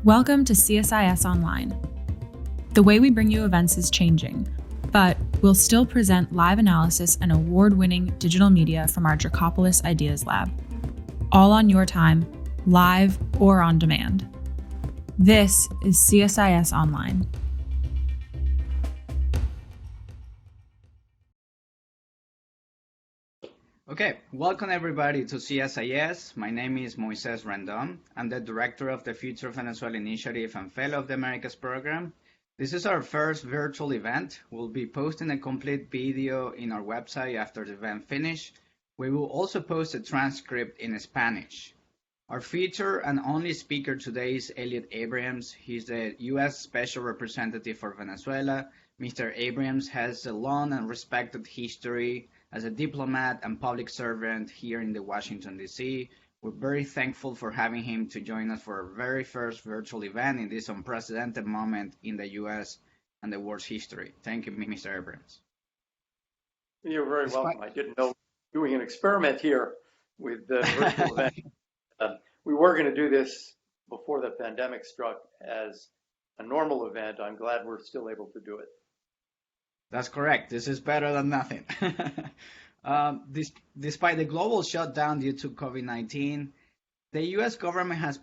Welcome to CSIS Online. The way we bring you events is changing, but we'll still present live analysis and award-winning digital media from our Dracopolis Ideas Lab. All on your time, live or on demand. This is CSIS Online. Okay, welcome everybody to CSIS. My name is Moises Rendon. I'm the director of the Future of Venezuela Initiative and fellow of the Americas program. This is our first virtual event. We'll be posting a complete video in our website after the event finish. We will also post a transcript in Spanish. Our featured and only speaker today is Elliott Abrams. He's the U.S. Special Representative for Venezuela. Mr. Abrams has a long and respected history as a diplomat and public servant here in the Washington, D.C. We're very thankful for having him to join us for our very first virtual event in this unprecedented moment in the U.S. and the world's history. Thank you, Mr. Abrams. You're very welcome. I didn't know doing an experiment here with the virtual event. We were going to do this before the pandemic struck as a normal event. I'm glad we're still able to do it. That's correct. This is better than nothing. Despite the global shutdown due to COVID-19, the U.S. government has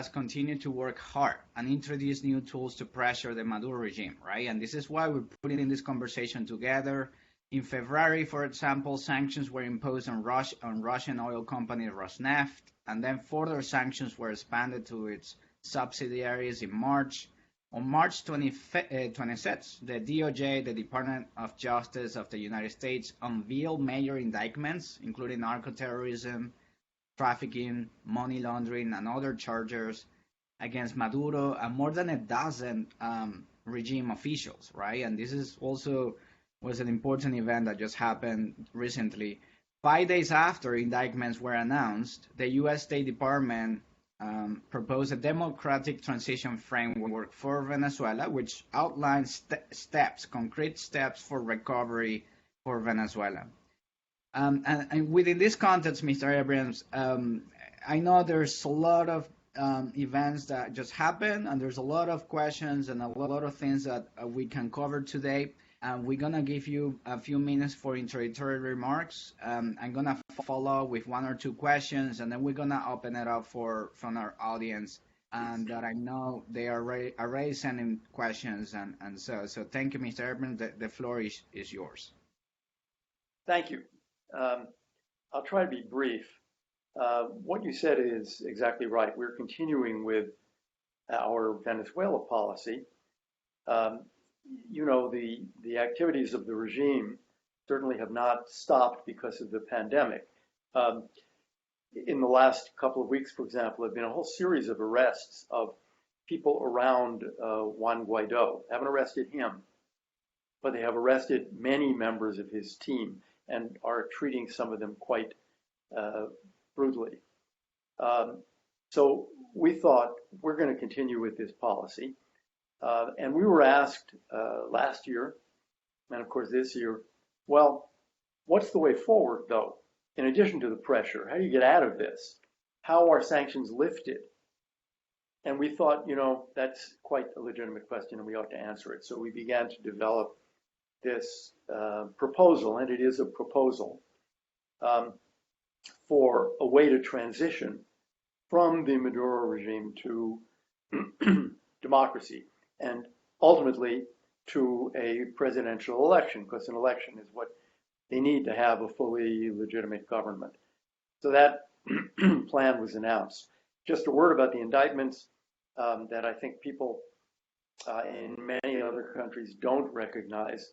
continued to work hard and introduce new tools to pressure the Maduro regime, right? And this is why we're putting this conversation together. In February, for example, sanctions were imposed on Russian oil company Rosneft, and then further sanctions were expanded to its subsidiaries in March. On March 26th, the DOJ, the Department of Justice of the United States, unveiled major indictments, including narcoterrorism, trafficking, money laundering, and other charges against Maduro and more than a dozen regime officials, right? And this is also was an important event that just happened recently. 5 days after indictments were announced, the U.S. State Department proposed a democratic transition framework for Venezuela, which outlines concrete steps for recovery for Venezuela. And within this context, Mr. Abrams, I know there's a lot of events that just happened, and there's a lot of questions and a lot of things that we can cover today. We're going to give you a few minutes for introductory remarks. I'm going to follow with one or two questions, and then we're going to open it up from our audience. And that I know they are already sending questions. And so thank you, Mr. Abrams. The floor is yours. Thank you. I'll try to be brief. What you said is exactly right. We're continuing with our Venezuela policy. You know, the activities of the regime certainly have not stopped because of the pandemic. In the last couple of weeks, for example, there have been a whole series of arrests of people around Juan Guaido. They haven't arrested him, but they have arrested many members of his team and are treating some of them quite brutally. So we thought we're going to continue with this policy. And we were asked last year, and of course this year, well, what's the way forward, though? In addition to the pressure, how do you get out of this? How are sanctions lifted? And we thought, you know, that's quite a legitimate question, and we ought to answer it. So we began to develop this proposal, and it is a proposal for a way to transition from the Maduro regime to democracy, and ultimately to a presidential election, because an election is what they need to have a fully legitimate government. So that plan was announced. Just a word about the indictments that I think people in many other countries don't recognize.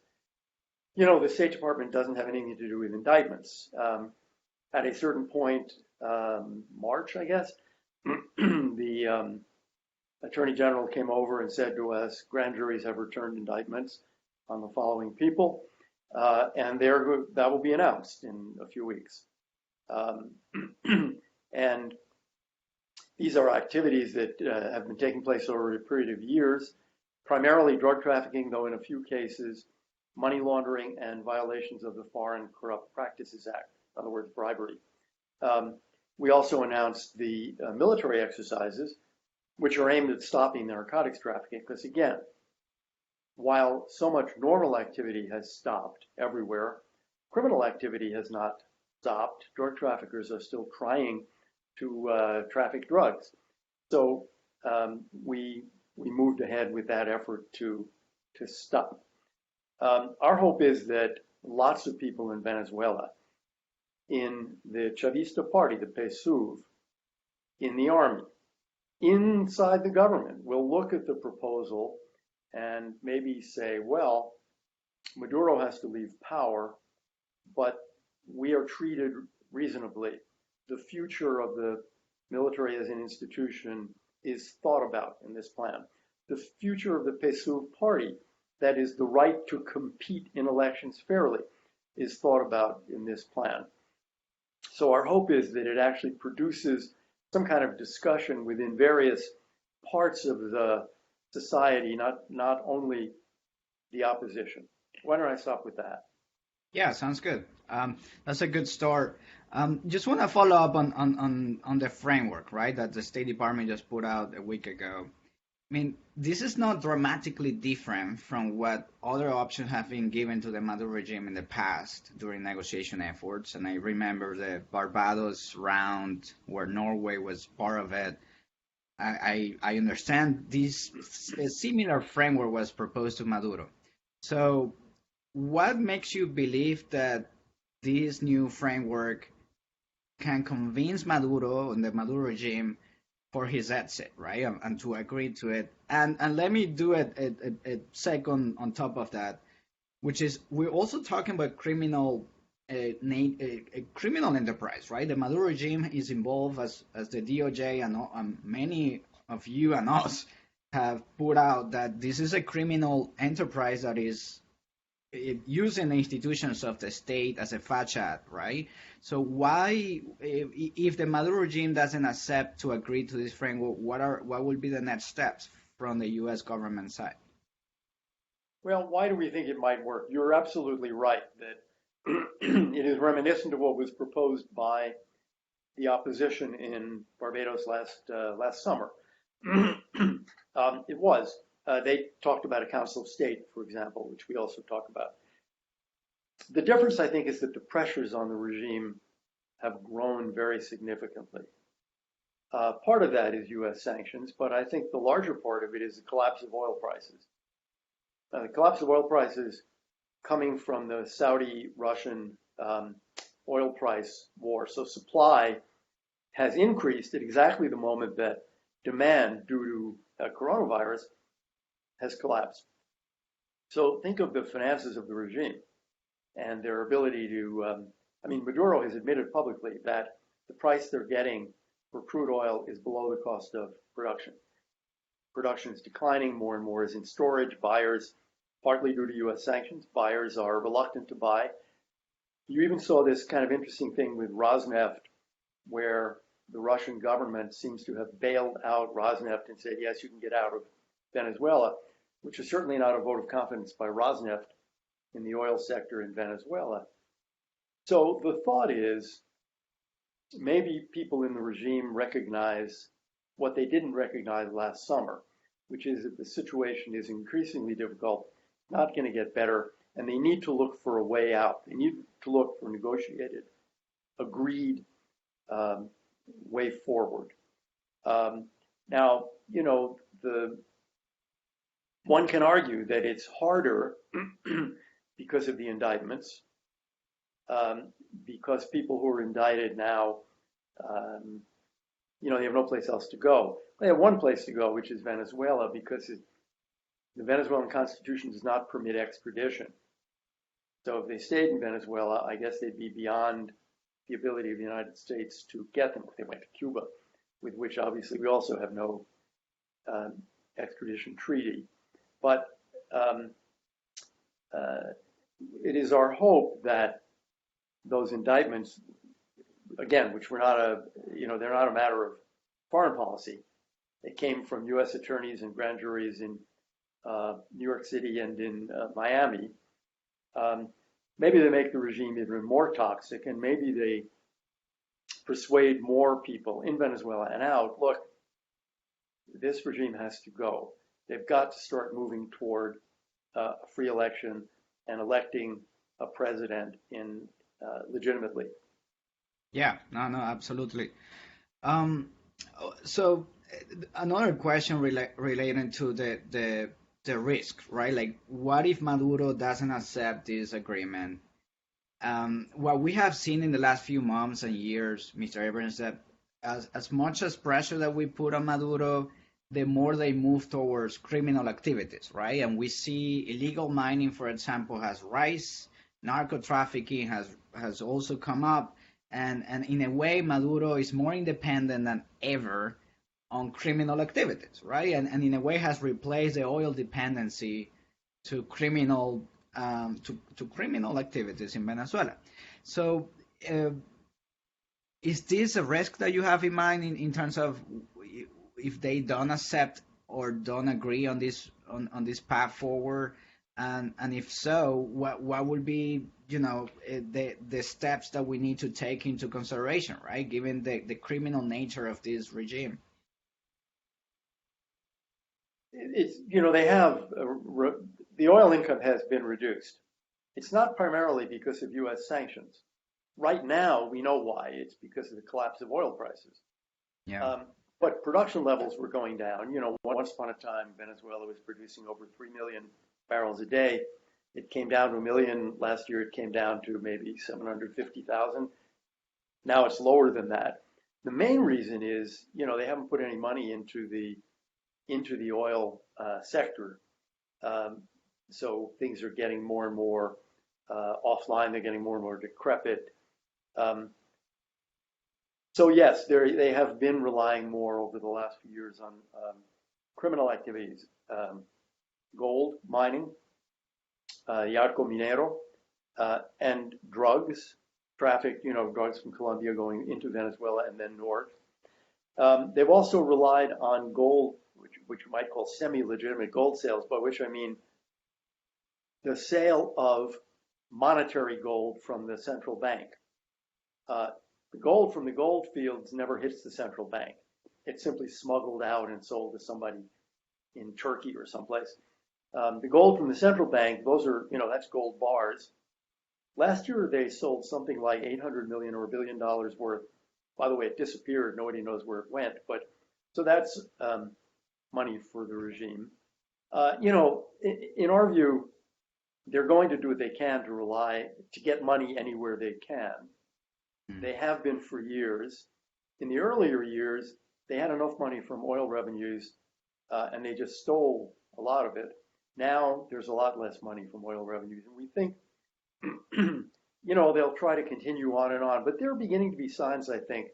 You know, the State Department doesn't have anything to do with indictments. At a certain point, March, I guess, the Attorney General came over and said to us, grand juries have returned indictments on the following people, and that will be announced in a few weeks. And these are activities that have been taking place over a period of years, primarily drug trafficking, though in a few cases, money laundering and violations of the Foreign Corrupt Practices Act, in other words, bribery. We also announced the military exercises which are aimed at stopping narcotics trafficking. Because again, while so much normal activity has stopped everywhere, criminal activity has not stopped. Drug traffickers are still trying to traffic drugs. So we moved ahead with that effort to stop. Our hope is that lots of people in Venezuela, in the Chavista party, the PSUV, in the army, inside the government, will look at the proposal and maybe say, well, Maduro has to leave power, but we are treated reasonably. The future of the military as an institution is thought about in this plan. The future of the PSUV party, that is the right to compete in elections fairly, is thought about in this plan. So our hope is that it actually produces some kind of discussion within various parts of the society, not only the opposition. Why don't I stop with that? Yeah, sounds good. That's a good start. Just want to follow up on the framework, right, that the State Department just put out a week ago. I mean, this is not dramatically different from what other options have been given to the Maduro regime in the past during negotiation efforts. And I remember the Barbados round where Norway was part of it. I understand this a similar framework was proposed to Maduro. So what makes you believe that this new framework can convince Maduro and the Maduro regime for his exit, right, and to agree to it? And let me do a second on top of that, which is we're also talking about criminal a criminal enterprise, right? The Maduro regime is involved, as the DOJ and many of you and us have put out, that this is a criminal enterprise that is using the institutions of the state as a facade, right? So why, if the Maduro regime doesn't accept to agree to this framework, what will be the next steps from the U.S. government side? Well, why do we think it might work? You're absolutely right that it is reminiscent of what was proposed by the opposition in Barbados last summer. It was. They talked about a Council of State, for example, which we also talk about. The difference, I think, is that the pressures on the regime have grown very significantly. Part of that is U.S. sanctions, but I think the larger part of it is the collapse of oil prices. The collapse of oil prices coming from the Saudi-Russian oil price war. So supply has increased at exactly the moment that demand due to coronavirus has collapsed. So think of the finances of the regime and their ability to, Maduro has admitted publicly that the price they're getting for crude oil is below the cost of production. Production is declining, more and more is in storage. Buyers, partly due to U.S. sanctions, buyers are reluctant to buy. You even saw this kind of interesting thing with Rosneft, where the Russian government seems to have bailed out Rosneft and said, yes, you can get out of Venezuela, which is certainly not a vote of confidence by Rosneft in the oil sector in Venezuela. So the thought is maybe people in the regime recognize what they didn't recognize last summer, which is that the situation is increasingly difficult, not going to get better, and they need to look for a way out. They need to look for negotiated, agreed way forward. Now, one can argue that it's harder because of the indictments, because people who are indicted now, they have no place else to go. They have one place to go, which is Venezuela, because the Venezuelan constitution does not permit extradition. So if they stayed in Venezuela, I guess they'd be beyond the ability of the United States to get them if they went to Cuba, with which obviously we also have no extradition treaty. But it is our hope that those indictments, again, which were they're not a matter of foreign policy. They came from U.S. attorneys and grand juries in New York City and in Miami. Maybe they make the regime even more toxic, and maybe they persuade more people in Venezuela and out. Look, this regime has to go. They've got to start moving toward a free election and electing a president legitimately. Yeah, no, absolutely. So another question relating to the risk, right? Like, what if Maduro doesn't accept this agreement? What we have seen in the last few months and years, Mr. Abrams, that as much as pressure that we put on Maduro, the more they move towards criminal activities, right? And we see illegal mining, for example, has rise, narco trafficking has also come up, and in a way, Maduro is more independent than ever on criminal activities, right? And in a way has replaced the oil dependency to criminal to criminal activities in Venezuela. So, is this a risk that you have in mind in terms of if they don't accept or don't agree on this path forward, and if so, what would be the steps that we need to take into consideration, right? Given the criminal nature of this regime. It's they have the oil income has been reduced. It's not primarily because of U.S. sanctions. Right now, we know why. It's because of the collapse of oil prices. Yeah. But production levels were going down. Once upon a time, Venezuela was producing over 3 million barrels a day. It came down to 1 million. Last year, it came down to maybe 750,000. Now it's lower than that. The main reason is, they haven't put any money into the oil sector. So things are getting more and more offline. They're getting more and more decrepit. So yes, they have been relying more over the last few years on criminal activities, gold mining, yarco minero, and drugs traffic. Drugs from Colombia going into Venezuela and then north. They've also relied on gold, which you might call semi-legitimate gold sales, by which I mean the sale of monetary gold from the central bank. The gold from the gold fields never hits the central bank. It's simply smuggled out and sold to somebody in Turkey or someplace. The gold from the central bank, those are, that's gold bars. Last year, they sold something like 800 million or $1 billion worth. By the way, it disappeared. Nobody knows where it went. But so that's money for the regime. In our view, they're going to do what they can to get money anywhere they can. They have been for years. In the earlier years, they had enough money from oil revenues, and they just stole a lot of it. Now there's a lot less money from oil revenues, and we think, they'll try to continue on and on. But there are beginning to be signs, I think,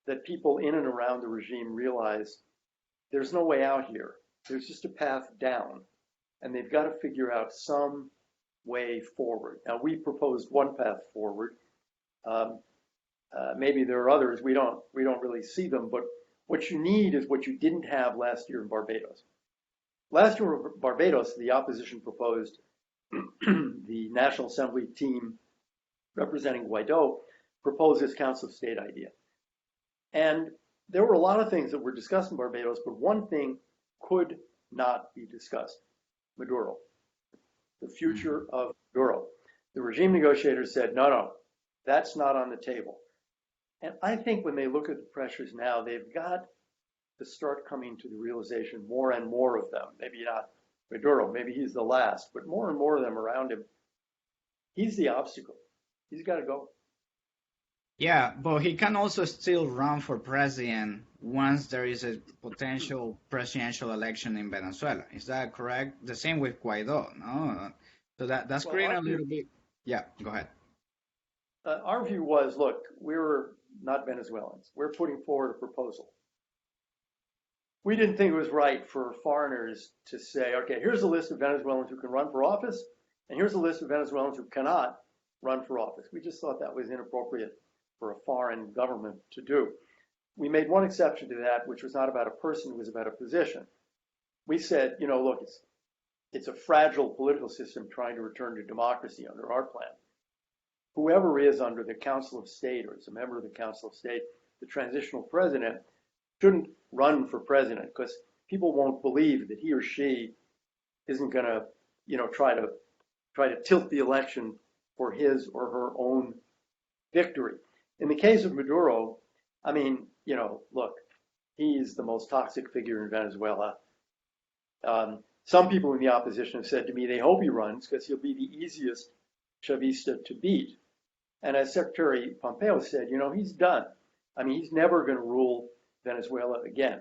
that people in and around the regime realize there's no way out here. There's just a path down, and they've got to figure out some way forward. Now, we proposed one path forward. Maybe there are others. We don't really see them, but what you need is what you didn't have last year in Barbados. Last year in Barbados, the opposition proposed the National Assembly team representing Guaido proposed this Council of State idea. And there were a lot of things that were discussed in Barbados, but one thing could not be discussed: Maduro, the future of Maduro. The regime negotiators said, no, that's not on the table. And I think when they look at the pressures now, they've got to start coming to the realization, more and more of them, maybe not Maduro, maybe he's the last, but more and more of them around him, he's the obstacle. He's got to go. Yeah, but he can also still run for president once there is a potential presidential election in Venezuela. Is that correct? The same with Guaido, no? So that's creating a little bit. Yeah, go ahead. Our view was, look, we're not Venezuelans. We're putting forward a proposal. We didn't think it was right for foreigners to say, okay, here's a list of Venezuelans who can run for office, and here's a list of Venezuelans who cannot run for office. We just thought that was inappropriate for a foreign government to do. We made one exception to that, which was not about a person, it was about a position. We said, look, it's a fragile political system trying to return to democracy under our plan. Whoever is under the Council of State or is a member of the Council of State, the transitional president, shouldn't run for president because people won't believe that he or she isn't going to, try to tilt the election for his or her own victory. In the case of Maduro, I mean, look, he's the most toxic figure in Venezuela. Some people in the opposition have said to me they hope he runs because he'll be the easiest Chavista to beat. And as Secretary Pompeo said, he's done. I mean, he's never going to rule Venezuela again.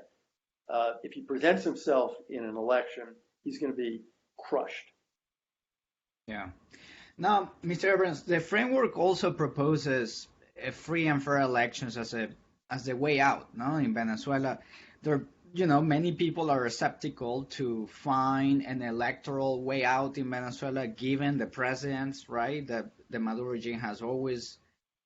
If he presents himself in an election, he's going to be crushed. Yeah. Now, Mr. Abrams, the framework also proposes a free and fair elections as the way out. No, in Venezuela, there, many people are skeptical to find an electoral way out in Venezuela, given the precedents, right? That the Maduro regime has always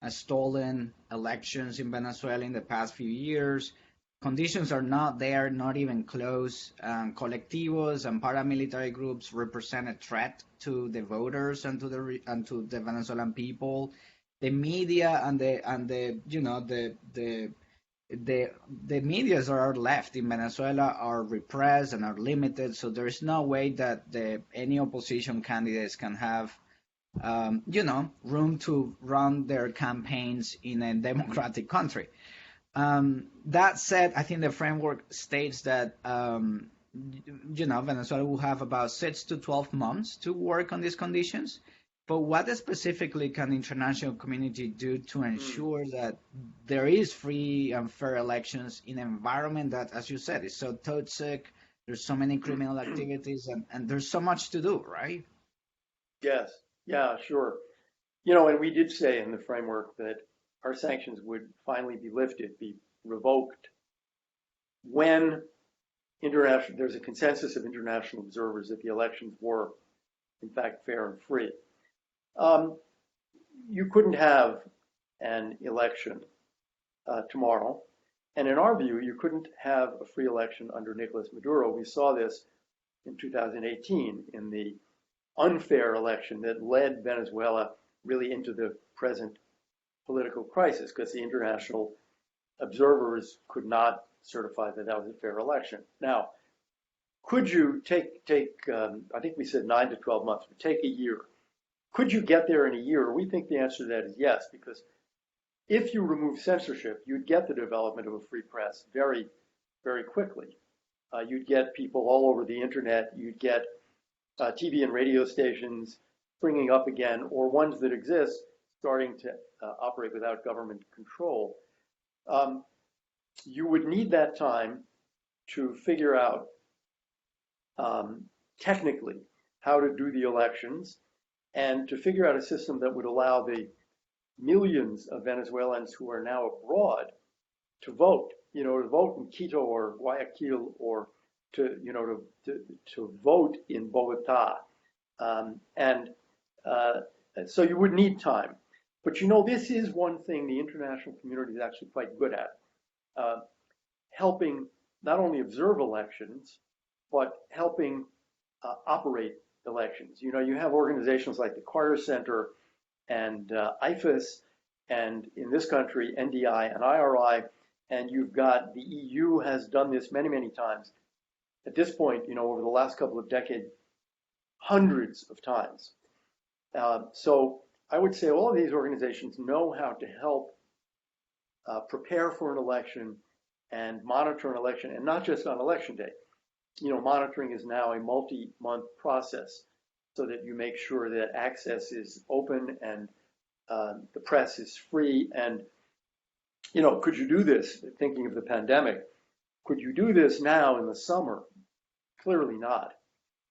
stolen elections in Venezuela in the past few years. Conditions are not there, not even close. Colectivos and paramilitary groups represent a threat to the voters and to the Venezuelan people. The media and the medias that are left in Venezuela are repressed and are limited. So there is no way that any opposition candidates can have room to run their campaigns in a democratic country. That said, I think the framework states that Venezuela will have about 6 to 12 months to work on these conditions. But what specifically can the international community do to ensure that there is free and fair elections in an environment that, as you said, is so toxic, there's so many criminal activities, and there's so much to do, right? Yes. Yeah, sure. And we did say in the framework that our sanctions would finally be lifted, be revoked, when there's a consensus of international observers that the elections were, in fact, fair and free. You couldn't have an election tomorrow. And in our view, you couldn't have a free election under Nicolas Maduro. We saw this in 2018 in the unfair election that led Venezuela really into the present political crisis because the international observers could not certify that that was a fair election. Now, could you take I think we said 9 to 12 months, but take a year. Could you get there in a year? We think the answer to that is yes, because if you remove censorship, you'd get the development of a free press very, very quickly. You'd get people all over the internet. You'd get TV and radio stations springing up again, or ones that exist starting to operate without government control. You would need that time to figure out technically how to do the elections and to figure out a system that would allow the millions of Venezuelans who are now abroad to vote, to vote in Quito or Guayaquil, or to vote in Bogota. So you would need time. But this is one thing the international community is actually quite good at, helping not only observe elections, but helping operate elections. You have organizations like the Carter Center and IFES, and in this country, NDI and IRI, and you've got the EU has done this many, many times. At this point, over the last couple of decades, hundreds of times. So I would say all of these organizations know how to help prepare for an election and monitor an election, and not just on election day. Monitoring is now a multi-month process so that you make sure that access is open and the press is free. And, could you do this, thinking of the pandemic, could you do this now in the summer? Clearly not.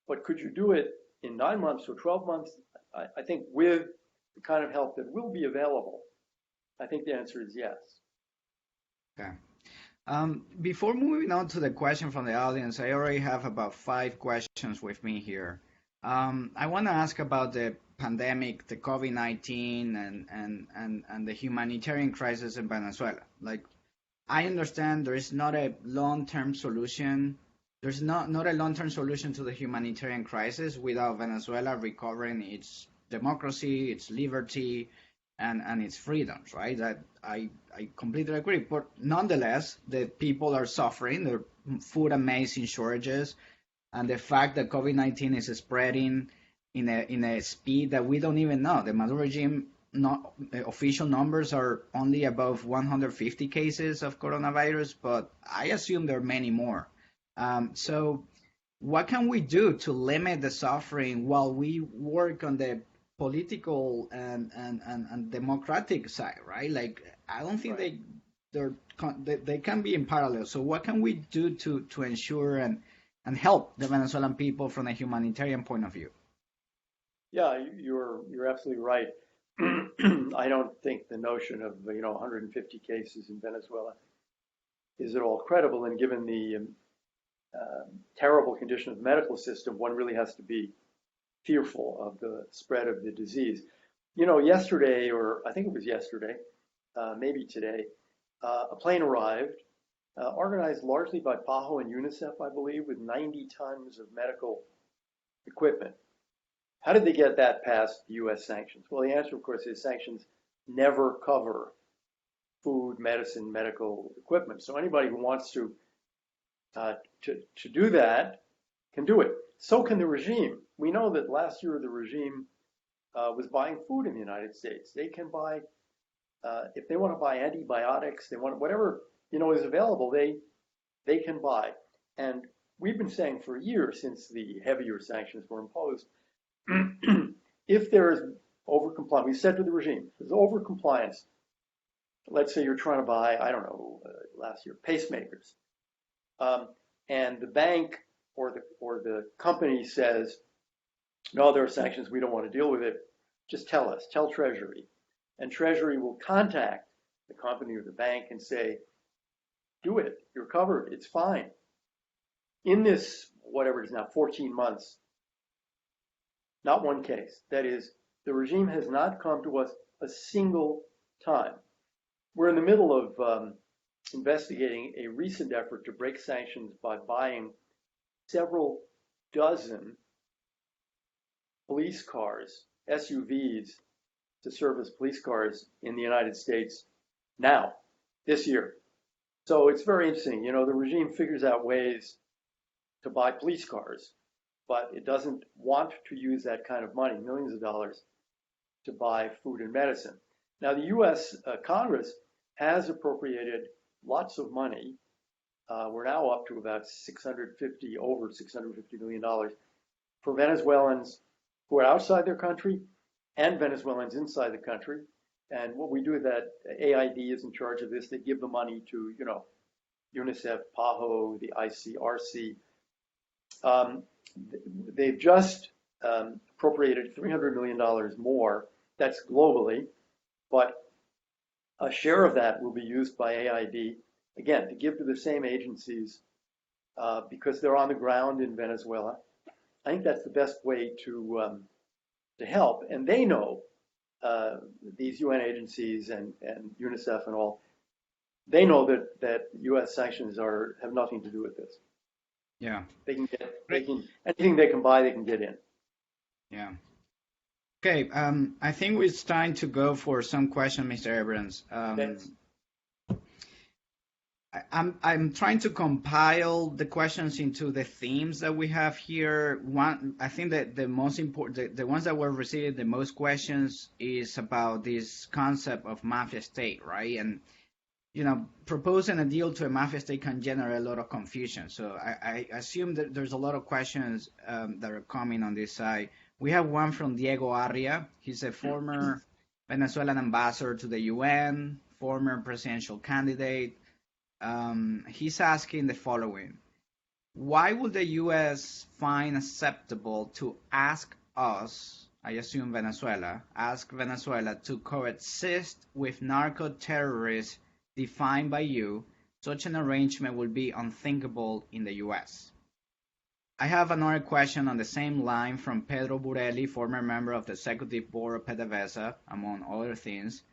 But could you do it in 9 months or 12 months? I think with the kind of help that will be available, I think the answer is yes. Okay. Before moving on to the question from the audience, I already have about 5 questions with me here. I want to ask about the pandemic, the COVID-19, and the humanitarian crisis in Venezuela. Like, I understand there is not a long-term solution. There's not a long-term solution to the humanitarian crisis without Venezuela recovering its democracy, its liberty, and its freedoms, right? That I completely agree. But nonetheless, the people are suffering. There are food and medicine shortages, and the fact that COVID-19 is spreading in a speed that we don't even know. The Maduro regime, not official numbers are only above 150 cases of coronavirus, but I assume there are many more. So what can we do to limit the suffering while we work on the political and democratic side, right? Like, I don't think Right. they can be in parallel. So what can we do to ensure and help the Venezuelan people from a humanitarian point of view? Yeah, you're absolutely right. I don't think the notion of 150 cases in Venezuela is at all credible, and given the terrible condition of the medical system, one really has to be fearful of the spread of the disease. Yesterday, or I think it was yesterday, maybe today, a plane arrived, organized largely by PAHO and UNICEF, I believe, with 90 tons of medical equipment. How did they get that past the U.S. sanctions? Well, the answer, of course, is sanctions never cover food, medicine, medical equipment. So anybody who wants to do that can do it. So can the regime. We know that last year the regime was buying food in the United States. They can buy, if they want to buy antibiotics, they want whatever is available. They can buy. And we've been saying for years, since the heavier sanctions were imposed, if there is overcompliance, we said to the regime, if there's overcompliance. Let's say you're trying to buy, I don't know, last year pacemakers, and the bank or the company says, no, there are sanctions, we don't want to deal with it. Just tell us, tell Treasury, and Treasury will contact the company or the bank and say, do it, you're covered, it's fine. In this, whatever it is now, 14 months, not one case. That is, the regime has not come to us a single time. We're in the middle of investigating a recent effort to break sanctions by buying several dozen police cars, SUVs, to serve as police cars in the United States now, this year. So it's very interesting. The regime figures out ways to buy police cars, but it doesn't want to use that kind of money, millions of dollars, to buy food and medicine. Now, the U.S. Congress has appropriated lots of money. We're now up to about over $650 million for Venezuelans who are outside their country and Venezuelans inside the country. And what we do is that AID is in charge of this. They give the money to, UNICEF, PAHO, the ICRC. They've just appropriated $300 million more. That's globally, but a share of that will be used by AID, again, to give to the same agencies because they're on the ground in Venezuela. I think that's the best way to help. And they know, these UN agencies and UNICEF and all, they know that U.S. sanctions have nothing to do with this. Yeah. Anything they can buy, they can get in. Yeah. Okay. I think it's time to go for some questions, Mr. Abrams. I'm trying to compile the questions into the themes that we have here. I think that the most important, the ones that were receiving the most questions is about this concept of mafia state, right? And proposing a deal to a mafia state can generate a lot of confusion. So I assume that there's a lot of questions that are coming on this side. We have one from Diego Arria. He's a former Venezuelan ambassador to the UN, former presidential candidate. He's asking the following: why would the U.S. find acceptable to ask us, I assume Venezuela, to coexist with narco-terrorists defined by you? Such an arrangement would be unthinkable in the U.S. I have another question on the same line from Pedro Burelli, former member of the executive board of PDVSA, among other things.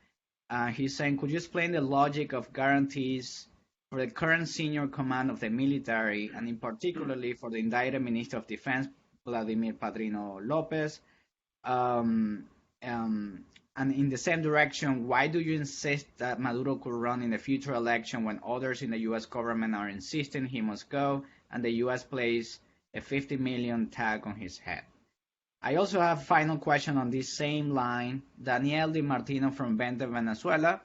He's saying, could you explain the logic of guarantees for the current senior command of the military, and in particularly for the indicted Minister of Defense, Vladimir Padrino Lopez, And in the same direction, why do you insist that Maduro could run in the future election when others in the U.S. government are insisting he must go, and the U.S. placed a 50 million tag on his head? I also have a final question on this same line. Daniel Di Martino from Venezuela.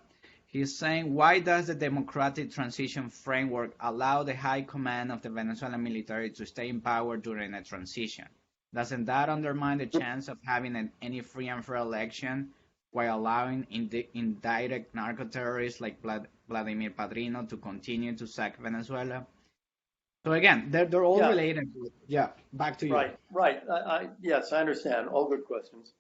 He's saying, why does the democratic transition framework allow the high command of the Venezuelan military to stay in power during a transition? Doesn't that undermine the chance of having any free and fair election while allowing indirect narco-terrorists like Vladimir Padrino to continue to sack Venezuela? So again, they're all related. Yeah, back to you. Right. Yes, I understand. All good questions.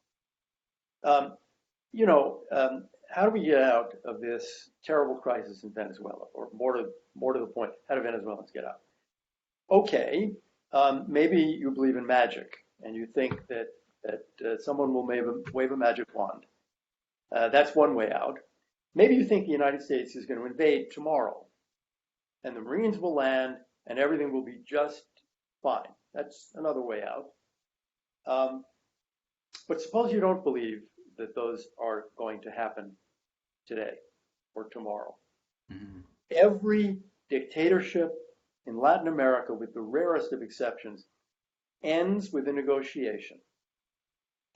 How do we get out of this terrible crisis in Venezuela? Or more to the point, how do Venezuelans get out? Okay, maybe you believe in magic and you think that someone will wave a magic wand. That's one way out. Maybe you think the United States is going to invade tomorrow and the Marines will land and everything will be just fine. That's another way out. But suppose you don't believe that those are going to happen today or tomorrow. Mm-hmm. Every dictatorship in Latin America, with the rarest of exceptions, ends with a negotiation.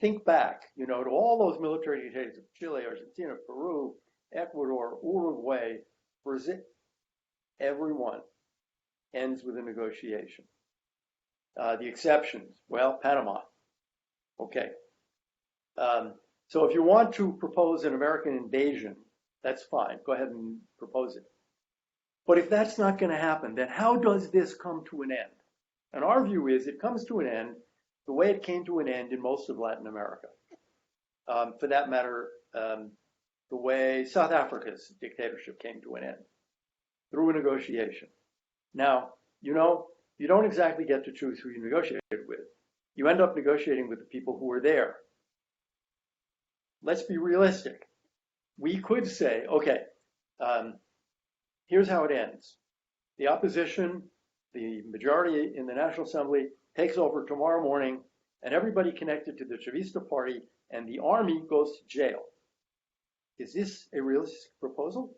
Think back, to all those military dictators of Chile, Argentina, Peru, Ecuador, Uruguay, Brazil. Everyone ends with a negotiation. The exceptions, well, Panama. Okay. So if you want to propose an American invasion, that's fine. Go ahead and propose it. But if that's not going to happen, then how does this come to an end? And our view is it comes to an end the way it came to an end in most of Latin America. For that matter, the way South Africa's dictatorship came to an end, through a negotiation. Now, you don't exactly get to choose who you negotiate with. You end up negotiating with the people who are there. Let's be realistic. We could say, okay, here's how it ends. The opposition, the majority in the National Assembly, takes over tomorrow morning, and everybody connected to the Chavista Party and the army goes to jail. Is this a realistic proposal?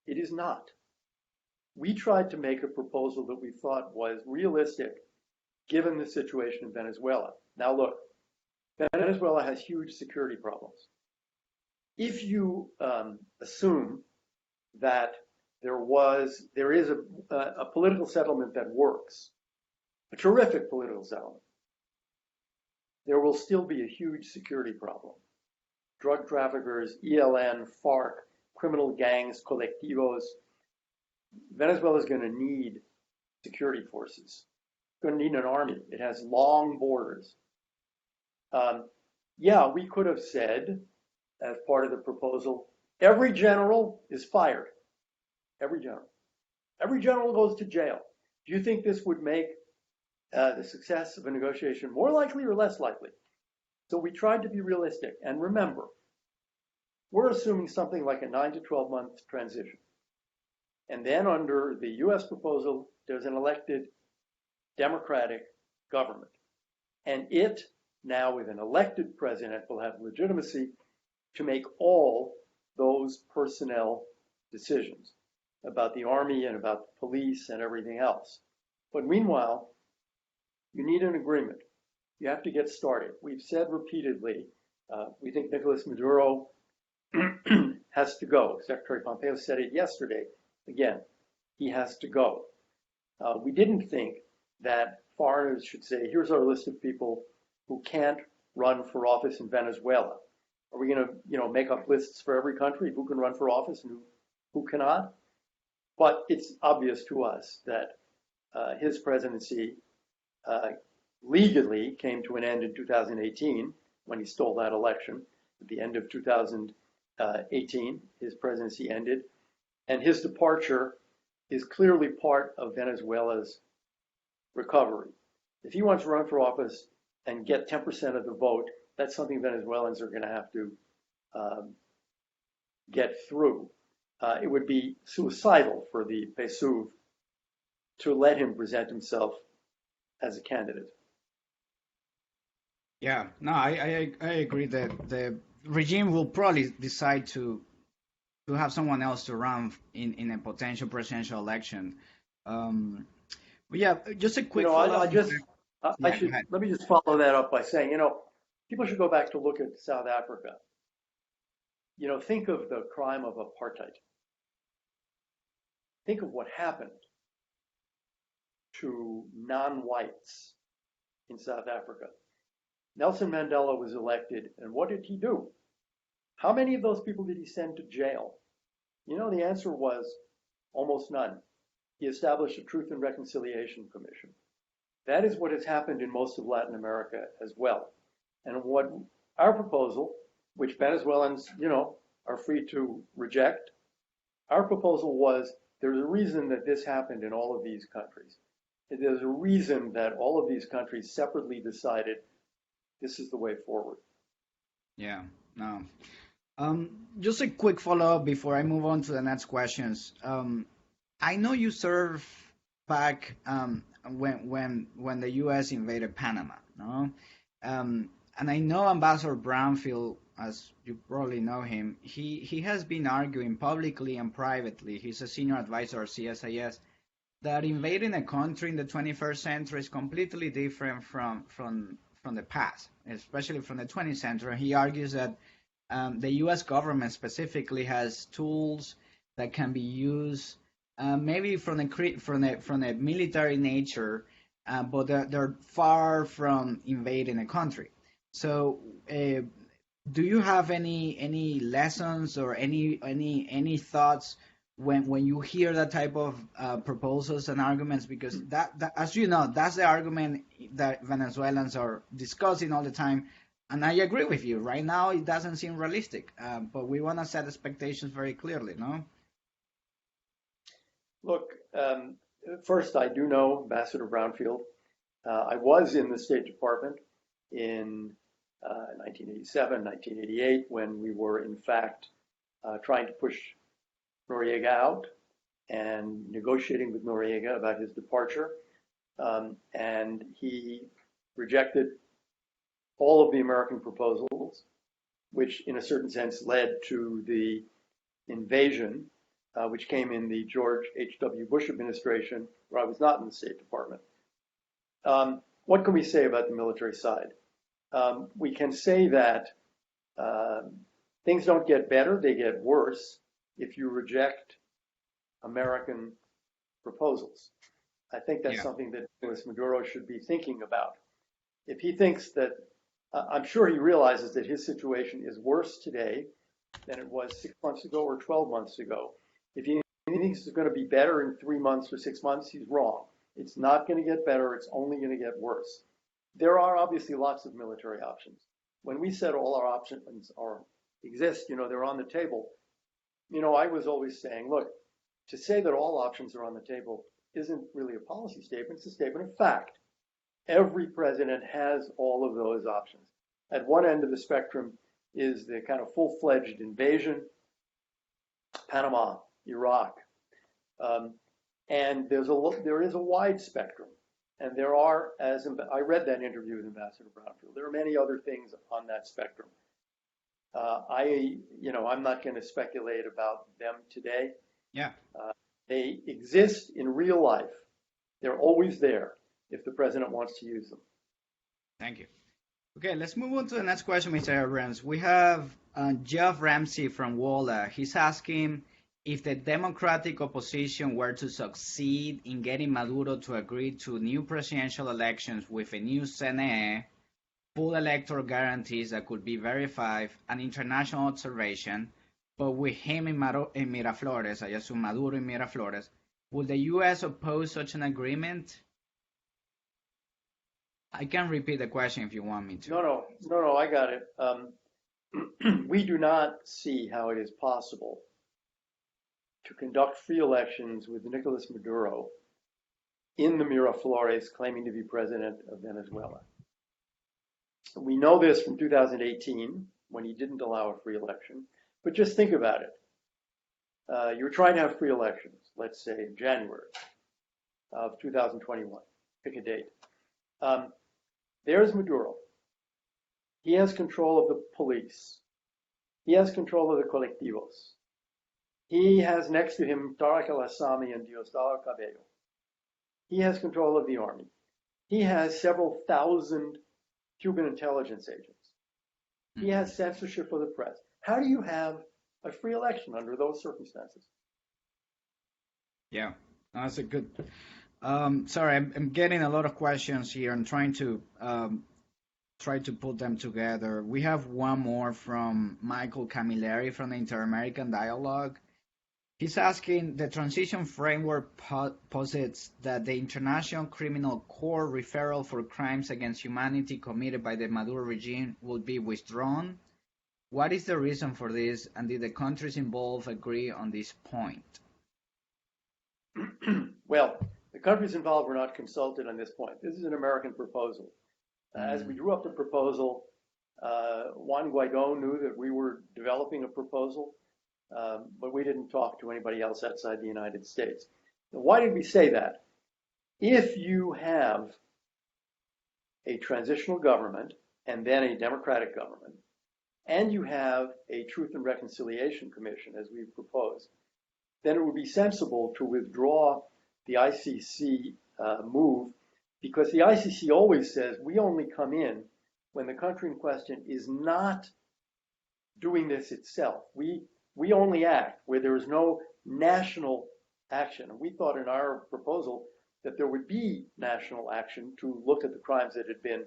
It is not. We tried to make a proposal that we thought was realistic given the situation in Venezuela. Now look, Venezuela has huge security problems. If you assume that there is a political settlement that works, a terrific political settlement, there will still be a huge security problem. Drug traffickers, ELN, FARC, criminal gangs, colectivos. Venezuela is going to need security forces. It's going to need an army. It has long borders. We could have said, as part of the proposal, every general is fired. Every general. Every general goes to jail. Do you think this would make the success of a negotiation more likely or less likely? So we tried to be realistic. And remember, we're assuming something like a 9 to 12 month transition. And then under the US proposal, there's an elected democratic government. And it, now with an elected president, will have legitimacy to make all those personnel decisions about the army and about the police and everything else. But meanwhile, you need an agreement. You have to get started. We've said repeatedly, we think Nicolas Maduro has to go. Secretary Pompeo said it yesterday. Again, he has to go. We didn't think that foreigners should say, here's our list of people who can't run for office in Venezuela. Are we going to, make up lists for every country, who can run for office and who cannot? But it's obvious to us that his presidency legally came to an end in 2018 when he stole that election. At the end of 2018, his presidency ended. And his departure is clearly part of Venezuela's recovery. If he wants to run for office and get 10% of the vote, that's something Venezuelans are going to have to get through. It would be suicidal for the PSUV to let him present himself as a candidate. Yeah, no, I agree that the regime will probably decide to have someone else to run in a potential presidential election. But yeah, just a quick follow-up. I Yeah, go should, ahead. let me just follow that up by saying, people should go back to look at South Africa. Think of the crime of apartheid. Think of what happened to non-whites in South Africa. Nelson Mandela was elected, and what did he do? How many of those people did he send to jail? The answer was almost none. He established a Truth and Reconciliation Commission. That is what has happened in most of Latin America as well. And what our proposal, which Venezuelans, are free to reject, our proposal was there's a reason that this happened in all of these countries. There's a reason that all of these countries separately decided this is the way forward. Yeah, no. Just a quick follow-up before I move on to the next questions. I know you served back when the U.S. invaded Panama, no? And I know Ambassador Brownfield, as you probably know him, he has been arguing publicly and privately. He's a senior advisor at CSIS, that invading a country in the 21st century is completely different from the past, especially from the 20th century. He argues that the U.S. government specifically has tools that can be used, maybe from a military nature, but they're far from invading a country. So, do you have any lessons or any thoughts when you hear that type of proposals and arguments? Because that, as you know, that's the argument that Venezuelans are discussing all the time. And I agree with you. Right now, it doesn't seem realistic, but we want to set expectations very clearly, no? Look, first, I do know Ambassador Brownfield. I was in the State Department in 1987, 1988, when we were, in fact, trying to push Noriega out and negotiating with Noriega about his departure. And he rejected all of the American proposals, which in a certain sense led to the invasion, which came in the George H.W. Bush administration, where I was not in the State Department. What can we say about the military side? We can say that things don't get better, they get worse if you reject American proposals. I think that's something that Nicolas Maduro should be thinking about. If he thinks that, I'm sure he realizes that his situation is worse today than it was 6 months ago or 12 months ago. If he thinks it's going to be better in 3 months or 6 months, he's wrong. It's not going to get better, it's only going to get worse. There are obviously lots of military options. When we said all our options exist, they're on the table. I was always saying, look, to say that all options are on the table isn't really a policy statement, it's a statement of fact. Every president has all of those options. At one end of the spectrum is the kind of full-fledged invasion, Panama, Iraq, and there is a wide spectrum. And there are, as I read that interview with Ambassador Brownfield, there are many other things on that spectrum. I'm not going to speculate about them today. Yeah. They exist in real life. They're always there if the president wants to use them. Thank you. Okay, let's move on to the next question, Mr. Abrams. We have Jeff Ramsey from WOLA. He's asking if the Democratic opposition were to succeed in getting Maduro to agree to new presidential elections with a new CNE, full electoral guarantees that could be verified, and international observation, but with him in Miraflores, I assume Maduro in Miraflores, would the U.S. oppose such an agreement? I can repeat the question if you want me to. No, I got it. We do not see how it is possible to conduct free elections with Nicolas Maduro in the Miraflores claiming to be president of Venezuela. We know this from 2018 when he didn't allow a free election, but just think about it. You're trying to have free elections, let's say in January of 2021, pick a date. There's Maduro. He has control of the police. He has control of the colectivos. He has next to him Tariq al-Assami and Diosdado Cabello. He has control of the army. He has several thousand Cuban intelligence agents. He has censorship of the press. How do you have a free election under those circumstances? Yeah, that's a good. Sorry, I'm getting a lot of questions here. I'm trying to try to put them together. We have one more from Michael Camilleri from the Inter-American Dialogue. He's asking, the transition framework posits that the International Criminal Court referral for crimes against humanity committed by the Maduro regime will be withdrawn. What is the reason for this, and did the countries involved agree on this point? Well, the countries involved were not consulted on this point. This is an American proposal. As we drew up the proposal, Juan Guaido knew that we were developing a proposal, but we didn't talk to anybody else outside the United States. Now, why did we say that? If you have a transitional government and then a democratic government, and you have a Truth and Reconciliation Commission, as we proposed, then it would be sensible to withdraw the ICC move, because the ICC always says we only come in when the country in question is not doing this itself. We only act where there is no national action. And we thought in our proposal that there would be national action to look at the crimes that had been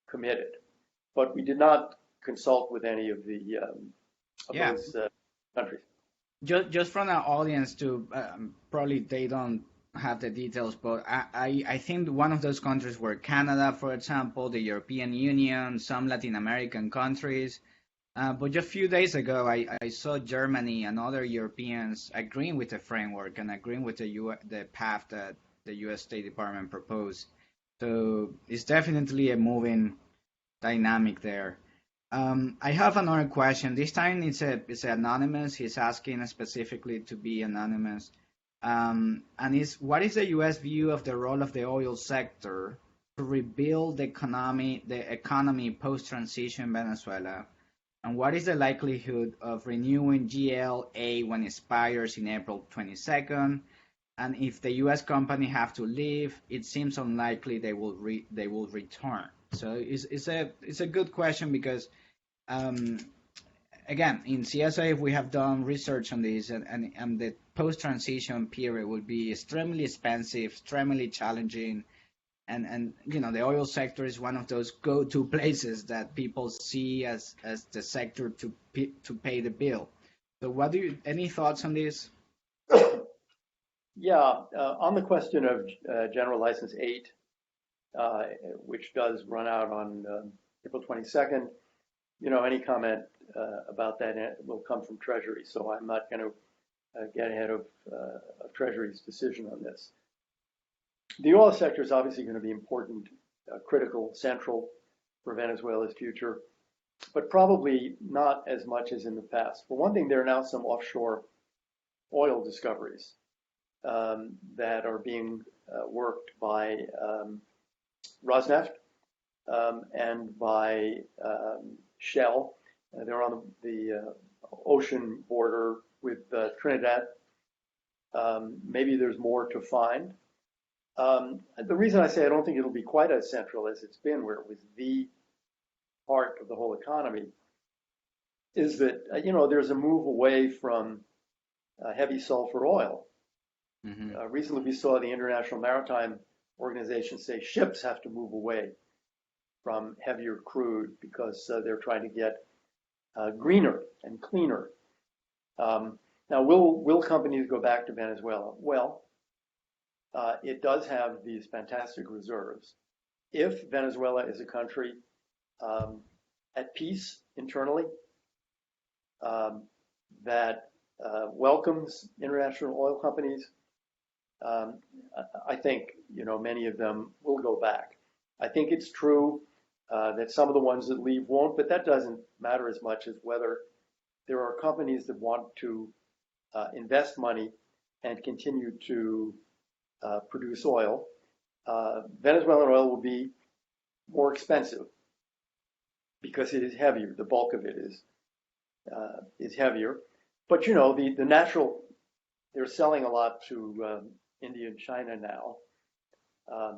committed. But we did not consult with any of those countries. Just from our audience to probably they don't have the details, but I think one of those countries were Canada, for example, the European Union, some Latin American countries. But just a few days ago, I saw Germany and other Europeans agreeing with the framework and agreeing with the path that the U.S. State Department proposed. So it's definitely a moving dynamic there. I have another question. This time it's anonymous. He's asking specifically to be anonymous. And what is the U.S. view of the role of the oil sector to rebuild the economy post-transition in Venezuela? And what is the likelihood of renewing GLA when it expires in April 22nd? And if the U.S. company have to leave, it seems unlikely they will return. So it's a good question because, again, in CSIS we have done research on this, and the post-transition period will be extremely expensive, extremely challenging. And the oil sector is one of those go-to places that people see as the sector to pay the bill. So any thoughts on this? Yeah, on the question of General License 8, which does run out on April 22nd, any comment about that will come from Treasury. So I'm not going to get ahead of Treasury's decision on this. The oil sector is obviously going to be important, critical, central for Venezuela's future, but probably not as much as in the past. For one thing, there are now some offshore oil discoveries that are being worked by Rosneft and by Shell. They're on the ocean border with Trinidad. Maybe there's more to find. The reason I say I don't think it'll be quite as central as it's been, where it was the part of the whole economy, is that, there's a move away from heavy sulfur oil. Mm-hmm. Recently, we saw the International Maritime Organization say ships have to move away from heavier crude because they're trying to get greener and cleaner. Now, will companies go back to Venezuela? Well, it does have these fantastic reserves. If Venezuela is a country at peace internally, that welcomes international oil companies, I think many of them will go back. I think it's true that some of the ones that leave won't, but that doesn't matter as much as whether there are companies that want to invest money and continue to produce oil. Venezuelan oil will be more expensive because it is heavier. The bulk of it is is heavier. But the natural, they're selling a lot to India and China now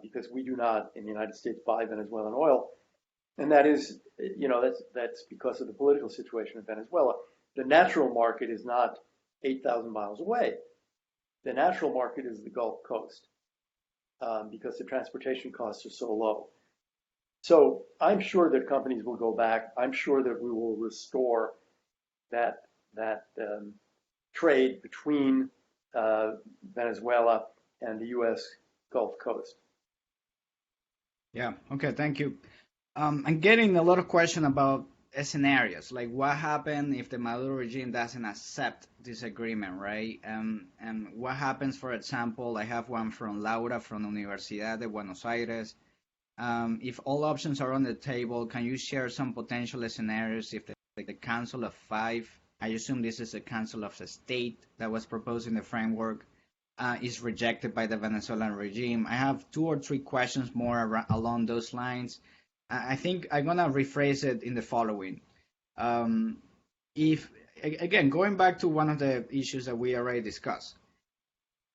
because we do not in the United States buy Venezuelan oil, and that is, that's because of the political situation in Venezuela. The natural market is not 8,000 miles away. The natural market is the Gulf Coast because the transportation costs are so low. So I'm sure that companies will go back. I'm sure that we will restore that trade between Venezuela and the U.S. Gulf Coast. Yeah. Okay. Thank you. I'm getting a lot of questions about scenarios, like what happens if the Maduro regime doesn't accept this agreement, right? And what happens, for example, I have one from Laura from Universidad de Buenos Aires. If all options are on the table, can you share some potential scenarios if the Council of Five, I assume this is a Council of the State that was proposed in the framework, is rejected by the Venezuelan regime? I have 2 or 3 questions more along those lines. I think I'm going to rephrase it in the following. If, again, going back to one of the issues that we already discussed,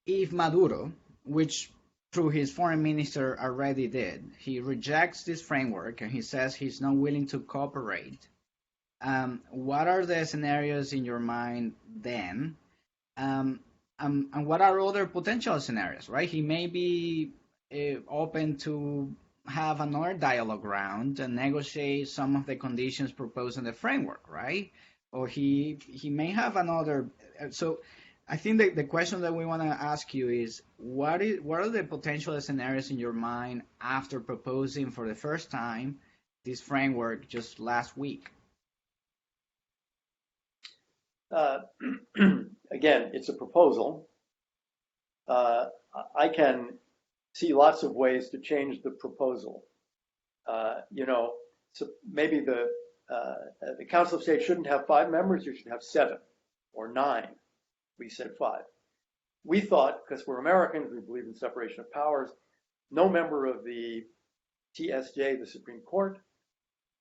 if Maduro, which through his foreign minister already did, he rejects this framework and he says he's not willing to cooperate, what are the scenarios in your mind then? And what are other potential scenarios, right? He may be open to have another dialogue round and negotiate some of the conditions proposed in the framework, right? Or he may have another. So I think the question that we want to ask you is, what are the potential scenarios in your mind after proposing for the first time this framework just last week? Again, it's a proposal. I can see lots of ways to change the proposal. So maybe the Council of State shouldn't have 5 members, you should have 7 or 9. We said 5. We thought, because we're Americans, we believe in separation of powers, no member of the TSJ, the Supreme Court,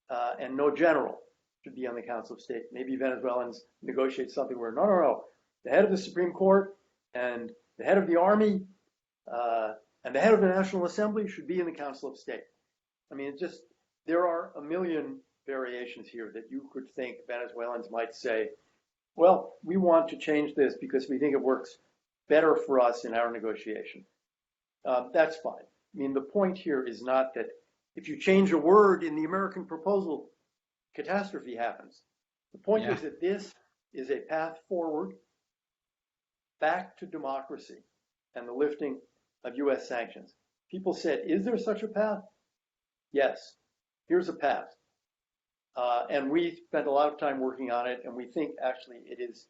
and no general should be on the Council of State. Maybe Venezuelans negotiate something where, no, the head of the Supreme Court and the head of the Army and the head of the National Assembly should be in the Council of State. I mean, there are a million variations here that you could think Venezuelans might say, well, we want to change this because we think it works better for us in our negotiation. That's fine. I mean, the point here is not that if you change a word in the American proposal, catastrophe happens. The point is that this is a path forward back to democracy and the lifting of U.S. sanctions. People said, is there such a path? Yes, here's a path. And we spent a lot of time working on it, and we think actually it is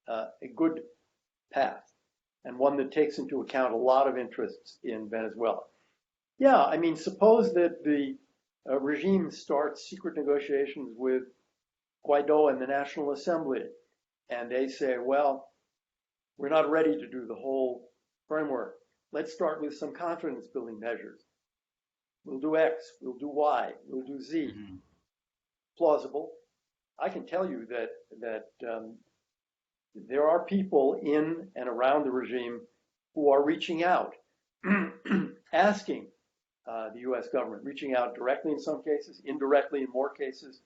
a good path and one that takes into account a lot of interests in Venezuela. Yeah, I mean, suppose that the regime starts secret negotiations with Guaido and the National Assembly, and they say, well, we're not ready to do the whole framework. Let's start with some confidence building measures. We'll do X, we'll do Y, we'll do Z. Mm-hmm. Plausible. I can tell you that there are people in and around the regime who are reaching out, asking the U.S. government, reaching out directly in some cases, indirectly in more cases.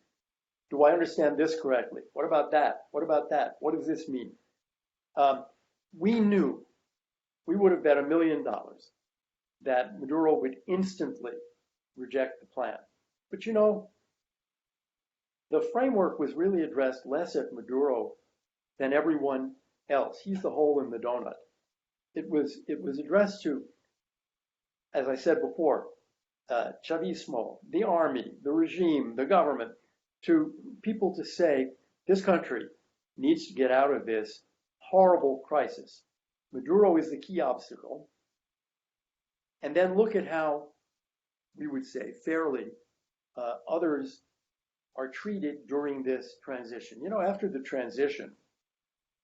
Do I understand this correctly? What about that? What about that? What does this mean? We knew, we would have bet $1 million that Maduro would instantly reject the plan. But the framework was really addressed less at Maduro than everyone else. He's the hole in the donut. It was addressed to, as I said before, Chavismo, the army, the regime, the government, to people to say, this country needs to get out of this horrible crisis. Maduro is the key obstacle. And then look at how, we would say, fairly, others are treated during this transition. After the transition,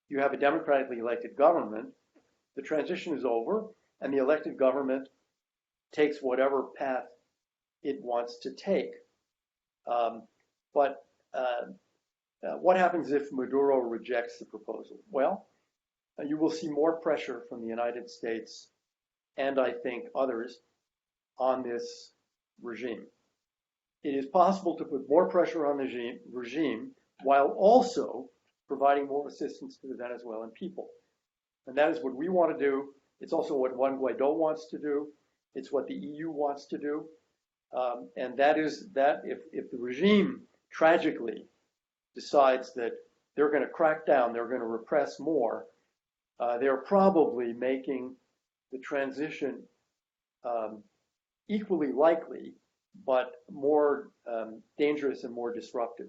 you have a democratically elected government. The transition is over, and the elected government takes whatever path it wants to take. But What happens if Maduro rejects the proposal? Well, you will see more pressure from the United States and I think others on this regime. It is possible to put more pressure on the regime while also providing more assistance to the Venezuelan people. And that is what we want to do. It's also what Juan Guaido wants to do. It's what the EU wants to do. And that is that if the regime tragically decides that they're going to crack down, they're going to repress more, they're probably making the transition equally likely, but more dangerous and more disruptive.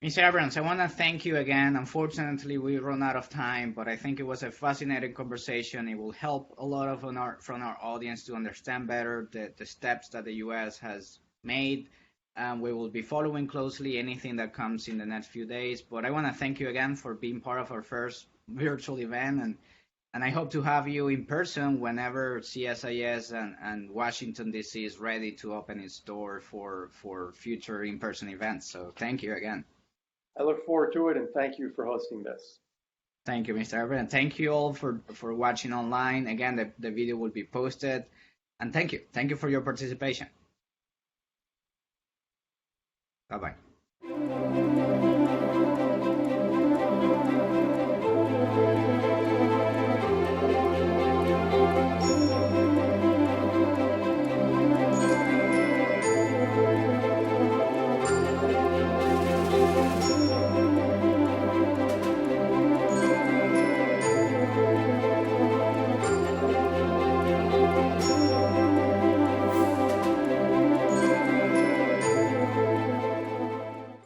Mr. Abrams, I want to thank you again. Unfortunately, we run out of time, but I think it was a fascinating conversation. It will help a lot of from our audience to understand better the steps that the U.S. has made. We will be following closely anything that comes in the next few days. But I want to thank you again for being part of our first virtual event, and I hope to have you in person whenever CSIS and Washington, D.C. is ready to open its door for future in-person events. So thank you again. I look forward to it, and thank you for hosting this. Thank you, Mr. Abrams. Thank you all for watching online. Again, the video will be posted. And thank you. Thank you for your participation. Bye-bye.